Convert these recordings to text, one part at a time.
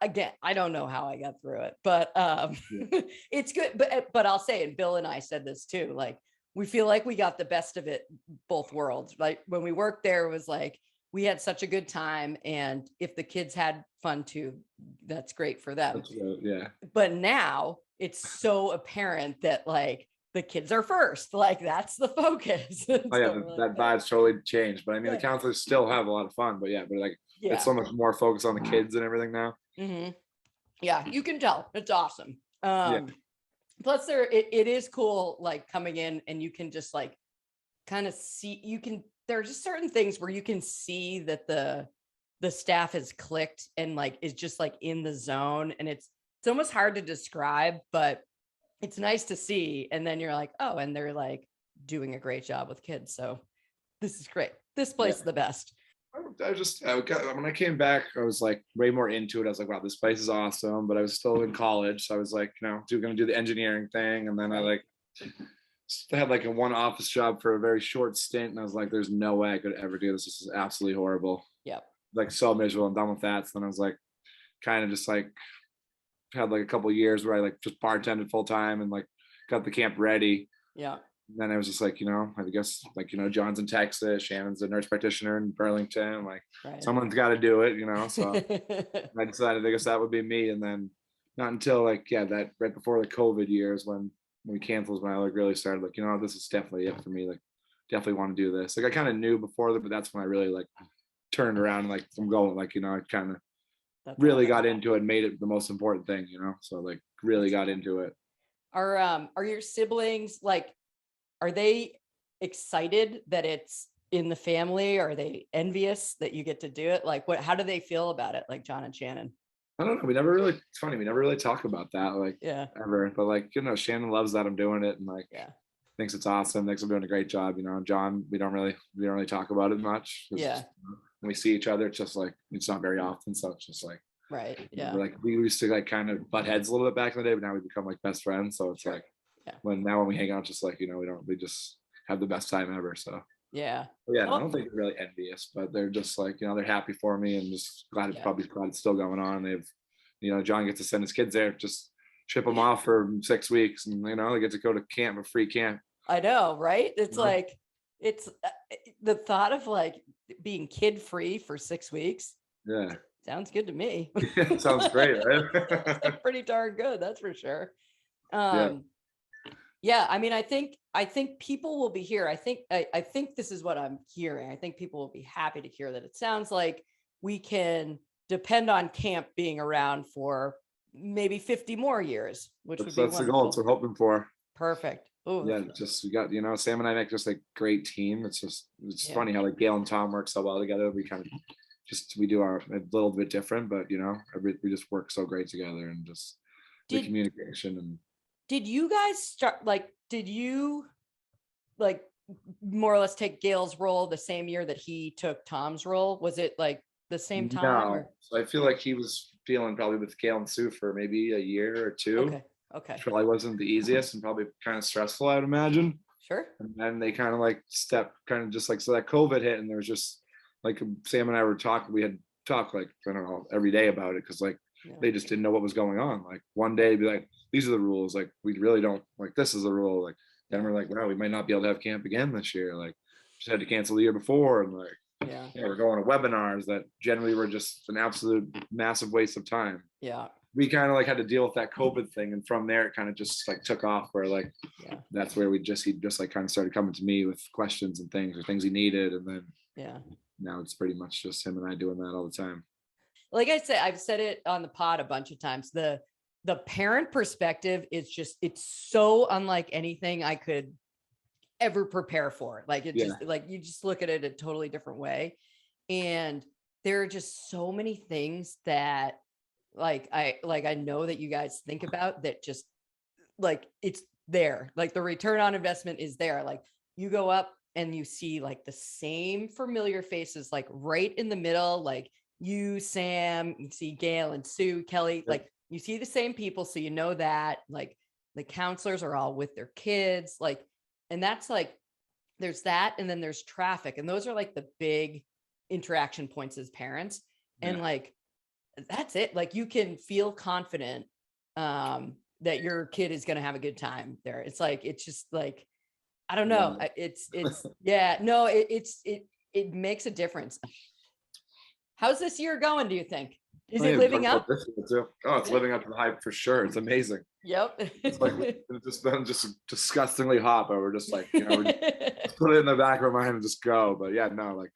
again, I don't know how I got through it, but Yeah. it's good. But I'll say, and Bill and I said this too, like we feel like we got the best of it, both worlds. Like when we worked there, it was like we had such a good time. And if the kids had fun too, that's great for them. Yeah. But now it's so apparent that like the kids are first, like that's the focus. Oh yeah, So we're like, that vibe's totally changed. But I mean, the yeah, counselors still have a lot of fun. But yeah, but like it's yeah. so much more focused on the kids and everything now. Mhm. Yeah, you can tell it's awesome. Yeah. Plus it is cool like coming in and you can just like kind of see, there are just certain things where you can see that the staff has clicked and like is just like in the zone, and it's almost hard to describe, but it's nice to see. And then you're like, oh, and they're like doing a great job with kids, so this is great. This Yeah. place is the best. When I came back, I was like way more into it. I was like, wow, this place is awesome. But I was still in college. So I was like, going to do the engineering thing. And then I like had like a one office job for a very short stint. And I was like, there's no way I could ever do this. This is absolutely horrible. Yep. Like so miserable. I'm done with that. So then I was like, kind of just like had like a couple of years where I like just bartended full time and like got the camp ready. Yeah. Then I was just like, I guess like, John's in Texas, Shannon's a nurse practitioner in Burlington. Like someone's got to do it, So I decided, I guess that would be me. And then not until like, that right before the COVID years when we canceled, when I like really started like, this is definitely it for me. Like definitely want to do this. Like I kind of knew before that, but that's when I really like turned around and like, I'm going like, I kind of really got into it and made it the most important thing, So like really got into it. Are your siblings like, are they excited that it's in the family? Are they envious that you get to do it? Like how do they feel about it? Like John and Shannon? I don't know. It's funny. We never really talk about that, like ever. But like, Shannon loves that I'm doing it and like thinks it's awesome. Thinks I'm doing a great job. John, we don't really talk about it much. Yeah. When we see each other, it's just like, it's not very often. So it's just like, right. Yeah. We're like, we used to like kind of butt heads a little bit back in the day, but now we become like best friends. So it's like, when we hang out, just like, we just have the best time ever. So yeah. I don't think they're really envious, but they're just like, they're happy for me and just glad it's still going on. They've, John gets to send his kids there, just ship them off for 6 weeks, and they get to go to camp, a free camp. I know, right? It's like, it's the thought of like being kid free for 6 weeks. Yeah. Sounds good to me. Sounds great, right? Pretty darn good, that's for sure. I mean, I think people will be here. I think this is what I'm hearing. I think people will be happy to hear that. It sounds like we can depend on camp being around for maybe 50 more years, which would be that's the goal. That's what we're hoping for. Perfect. Ooh. Yeah, just we got Sam and I make just a great team. It's funny how like Gail and Tom work so well together. We kind of we do a little bit different, but we just work so great together, and just the communication. And did you guys start did you like more or less take Gail's role the same year that he took Tom's role? Was it like the same time? No. So I feel like he was feeling probably with Gail and Sue for maybe a year or two. Okay. Which probably wasn't the easiest and probably kind of stressful, I'd imagine. Sure. And then they kind of like just like, so that COVID hit, and there was just like Sam and I were talking, we had talked like, I don't know, every day about it, because like they just didn't know what was going on. Like one day be like, these are the rules, like we really don't, like this is the rule, like then we're like, wow, we might not be able to have camp again this year, like just had to cancel the year before, and like we're going to webinars that generally were just an absolute massive waste of time. We kind of like had to deal with that COVID thing, and from there it kind of just like took off, where like that's where he just like kind of started coming to me with questions and things, or things he needed, and then now it's pretty much just him and I doing that all the time. Like I said, I've said it on the pod a bunch of times, the parent perspective is just, it's so unlike anything I could ever prepare for. Like it just like, you just look at it a totally different way, and there are just so many things that I know that you guys think about, that just like it's there, like the return on investment is there. Like you go up and you see like the same familiar faces, like right in the middle, like you, Sam, you see Gail and Sue, Kelly, like you see the same people. So that like the counselors are all with their kids, like, and that's like, there's that. And then there's traffic. And those are like the big interaction points as parents. And like, that's it. Like you can feel confident that your kid is going to have a good time there. It's like, it's just like, I don't know. It's yeah, no, it makes a difference. How's this year going, do you think? Is it living up? Oh, it's living up to the hype for sure. It's amazing. Yep. It's like it's just been just disgustingly hot, but we're just like, you know, just put it in the back of our mind and just go. But yeah, no, like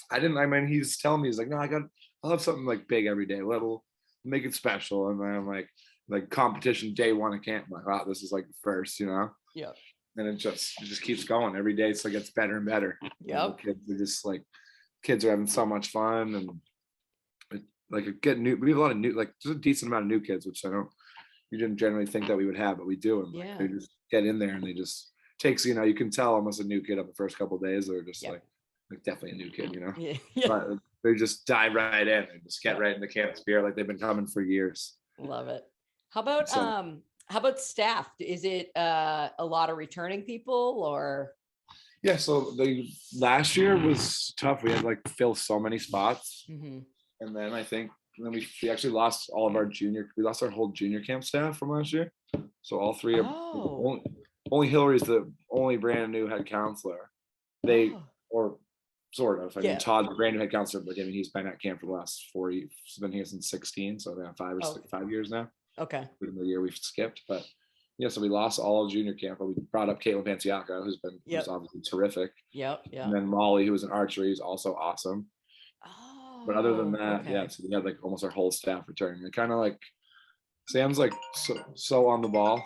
I mean, he's telling me, he's like, no, I'll have something like big every day, little, make it special. And then I'm like competition day one at camp. I'm like, wow, this is like the first, you know? Yeah. And it just keeps going every day. It's like, it's better and better. Yep. Kids are having so much fun, and we have a lot of new, like there's a decent amount of new kids, which you didn't generally think that we would have, but we do. And like, they just get in there and they just takes, you know, you can tell almost a new kid up the first couple of days. They're just like definitely a new kid, you know. But they just dive right in and just get right into camp spirit, like they've been coming for years. Love it. How about staff? Is it a lot of returning people, or? Yeah, so the last year was tough. We had like fill so many spots. Mm-hmm. And then we actually lost all of our we lost our whole junior camp staff from last year. So all three only Hillary's the only brand new head counselor. Or sort of. I mean, Todd's a brand new head counselor, but I mean, he's been at camp for the last 4 years. He's been here since 16, so yeah, 5 years now. Okay. The year we've skipped, but yeah, so we lost all of junior camp, but we brought up Caitlin Panciaco, who's obviously terrific. Yep. And then Molly, who was an archery, is also awesome. But other than that, yeah, so we had like almost our whole staff returning. And kind of like Sam's like so on the ball.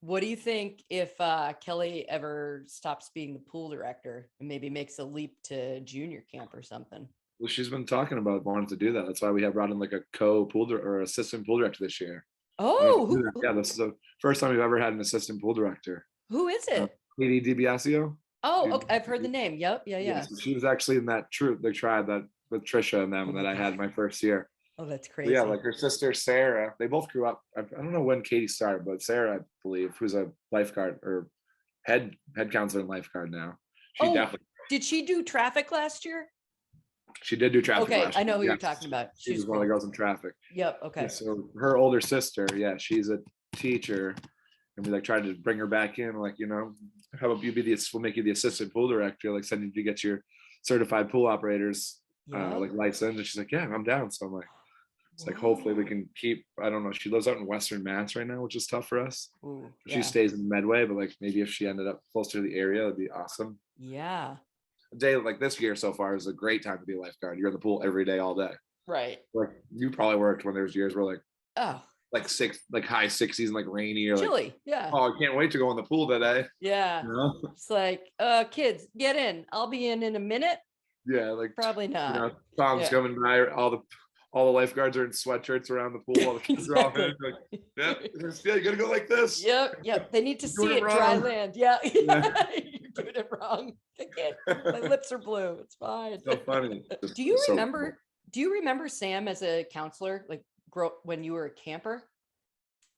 What do you think if Kelly ever stops being the pool director and maybe makes a leap to junior camp or something? Well, she's been talking about wanting to do that. That's why we have brought in like a co-pool or assistant pool director this year. Oh, yeah, this is the first time we've ever had an assistant pool director. Who is it? Katie DiBiasio. Oh, okay. I've heard the name. Yep. Yeah. So she was actually in that the tribe that with Trisha and them that I had my first year. Oh, that's crazy. Yeah, like her sister Sarah. They both grew up. I don't know when Katie started, but Sarah, I believe, who's a lifeguard or head counselor and lifeguard now. Did she do traffic last year? She did do traffic. Okay, I know who you're talking about. She was one of the girls in traffic. Yep. Okay. Yeah, so her older sister, she's a teacher, and we like tried to bring her back in. Like, you know, how about we'll make you the assistant pool director. Like, send you to get your certified pool operators like license. And she's like, yeah, I'm down. So I'm like, it's like hopefully we can keep. I don't know. She lives out in Western Mass right now, which is tough for us. She stays in Medway, but like maybe if she ended up closer to the area, it'd be awesome. Yeah. A day like this year so far is a great time to be a lifeguard. You're in the pool every day, all day. Right. Like you probably worked when there's years where like high 60s and like rainy or chilly. Like, yeah. Oh, I can't wait to go in the pool today. Yeah. You know? It's like, kids, get in. I'll be in a minute. Yeah, like probably not. You know, Tom's coming by. All the lifeguards are in sweatshirts around the pool. All the kids are all in. Like, yeah, you gotta go like this. Yep. They need to see it dry land. Yeah. You're doing it wrong. My lips are blue. It's fine. So funny. Do you remember Sam as a counselor, like when you were a camper?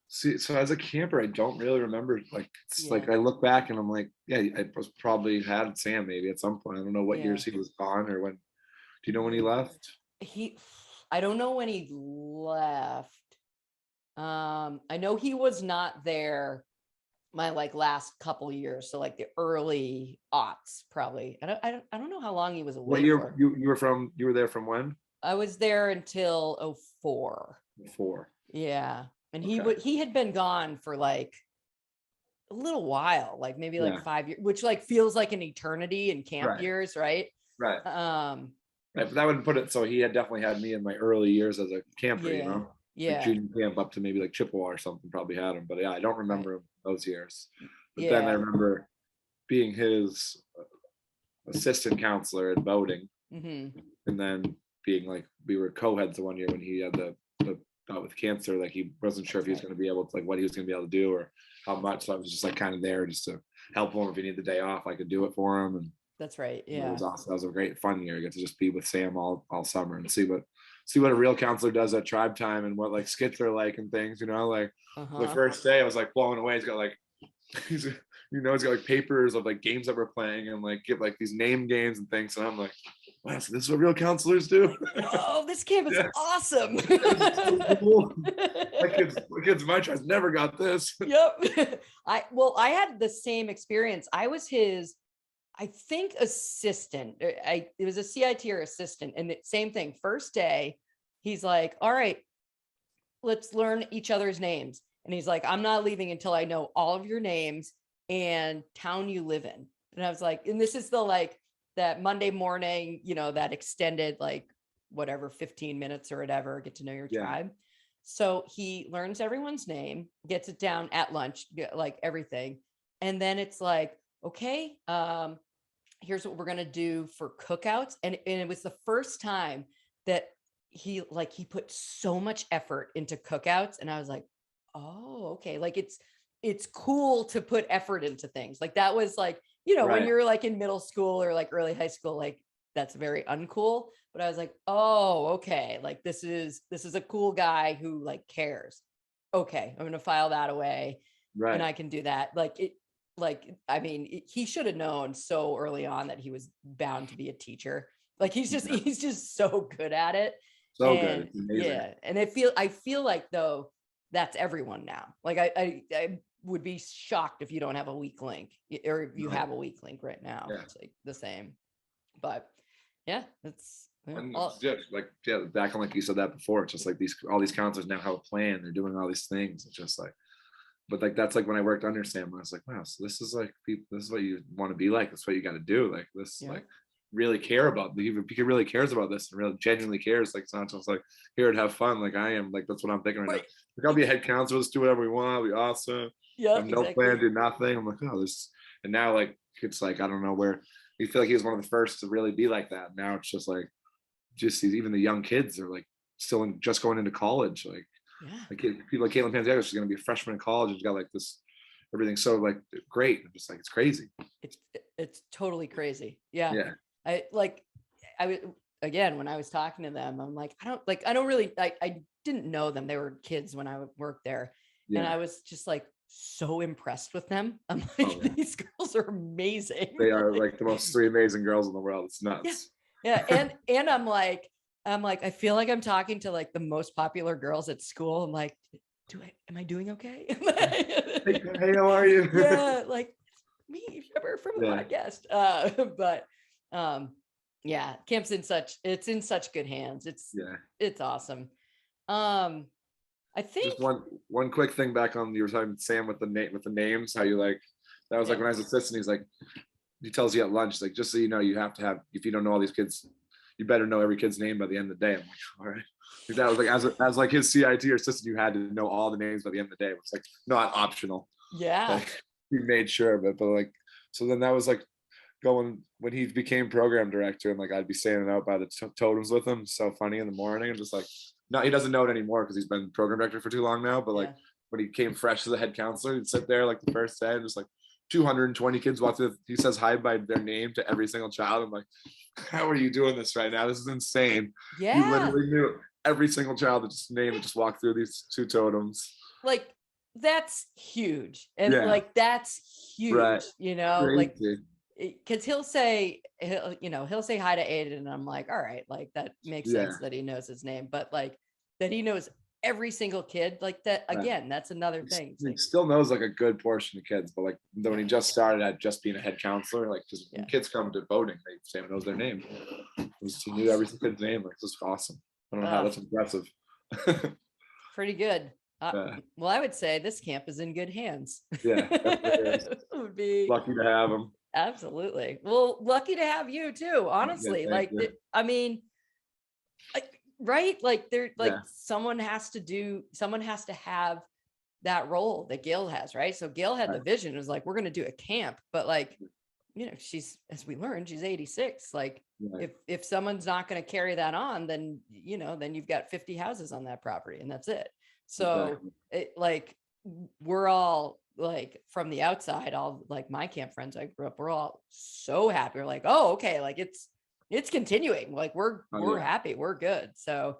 See, so as a camper, I don't really remember. Like, like I look back and I'm like, yeah, I was probably had Sam maybe at some point. I don't know what years he was gone or when. Do you know when he left? I don't know when he left. I know he was not there my like last couple years, so like the early aughts probably. I don't know how long he was away. What year you were there from when? I was there until 2004. 4. Yeah. And he had been gone for like a little while, like maybe like 5 years, which like feels like an eternity in camp years, right? Right. Right, but that would put it. So he had definitely had me in my early years as a camper, you know. Yeah. Like junior camp up to maybe like Chippewa or something, probably had him. But yeah, I don't remember him those years. But then I remember being his assistant counselor at Boating, and then being like we were co-heads the one year when he had the bout with cancer. Like he wasn't sure if he was going to be able to, like what he was going to be able to do or how much. So I was just like kind of there just to help him. If he needed the day off, I could do it for him. And that's right. Yeah, it was awesome. That was a great fun year. I get to just be with Sam all summer and see what a real counselor does at tribe time and what like skits are like and things, you know. Like the first day I was like blown away. He's got like he's got like papers of like games that we're playing and like give like these name games and things, and I'm like wow, so this is what real counselors do. Oh, this camp is Yeah. awesome. So cool. My kids my child never got this. Yep. I had the same experience. I was his, I think, assistant. It was a CIT or assistant, and the same thing. First day, he's like, "All right, let's learn each other's names." And he's like, "I'm not leaving until I know all of your names and town you live in." And I was like, and this is the like that Monday morning, that extended like whatever 15 minutes or whatever, get to know your Yeah. tribe. So he learns everyone's name, gets it down at lunch, like everything. And then it's like, okay, here's what we're gonna do for cookouts. And it was the first time that he put so much effort into cookouts. And I was like, oh, okay. Like it's cool to put effort into things. Like that was like, when Right. you're like in middle school or like early high school, like that's very uncool. But I was like, oh, okay. Like this is a cool guy who like cares. Okay, I'm gonna file that away. Right. And I can do that. He should have known so early on that he was bound to be a teacher. Like he's just so good at it. So good. And It's amazing. yeah, and I feel like though that's everyone now. Like I would be shocked if you don't have a weak link, or if you Right. have a weak link right now. Yeah. It's like the same. But yeah, it's And back on, like you said that before, it's just like all these counselors now have a plan. They're doing all these things. It's just like, but like that's like when I worked under Sam, I was like, wow, so this is like people, this is what you want to be like. That's what you got to do. Like this, like really care about. If he really cares about this and really genuinely cares, like it's not just like here and have fun. Like I am. Like that's what I'm thinking right now. Like I'll be a head counselor. Let's do whatever we want. It'll be awesome. Yeah, have no plan, do nothing. I'm like, oh, this. And now like it's like I don't know where. You feel like he was one of the first to really be like that. Now it's just like, even the young kids are like still just going into college. Like, people like Caitlin Panziago, she's going to be a freshman in college. She's got like this, everything so like great. I'm just like, it's crazy. It's totally crazy. Yeah. Yeah. Again, when I was talking to them, I'm like, I don't really, I didn't know them. They were kids when I worked there. Yeah. And I was just like, so impressed with them. I'm like, these girls are amazing. They are like the most three amazing girls in the world. It's nuts. Yeah. And I'm like, I feel like I'm talking to like the most popular girls at school. I'm like, am I doing okay? Hey, how are you? Yeah, like me from the podcast. Yeah, camp's in such good hands. It's awesome. I think just one quick thing back on, you were talking Sam with the names, how you like that was like when I was assistant, he's like, he tells you at lunch, like, just so you know, you have to have, if you don't know all these kids, you better know every kid's name by the end of the day. I'm like, all right. Like that was like as like his CIT or assistant, you had to know all the names by the end of the day. It was like not optional. Yeah. Like, he made sure of it, but like, so then that was like going when he became program director, and like I'd be standing out by the totems with him. So funny in the morning, and just like, no, he doesn't know it anymore because he's been program director for too long now. But like when he came fresh as a head counselor, he'd sit there like the first day and just like 220 kids walk through. He says hi by their name to every single child. I'm like, how are you doing this right now? This is insane. Yeah. You literally knew every single child that just walked through these two totems. Like that's huge. And like that's huge, right. Crazy. Like because he'll say hi to Aiden, and I'm like, all right, like that makes sense that he knows his name, but like that he knows every single kid, like that again, that's another thing. He still knows like a good portion of kids, but like when he just started at just being a head counselor, like just when kids come to voting, Sam knows their name. He knew every kid's name. Like, this is awesome. I don't know how that's impressive. Pretty good. Well, I would say this camp is in good hands. Yeah, would be lucky to have him. Absolutely. Well, lucky to have you too, honestly. Right? Like someone has to have that role that Gail has, right? So Gail had the vision. It was like, we're going to do a camp, but like, she's, as we learned, she's 86. Like if someone's not going to carry that on, then, then you've got 50 houses on that property and that's it. So we're all like from the outside, all like my camp friends I grew up, we're all so happy. We're like, oh, okay. Like it's continuing. Like we're happy. We're good. So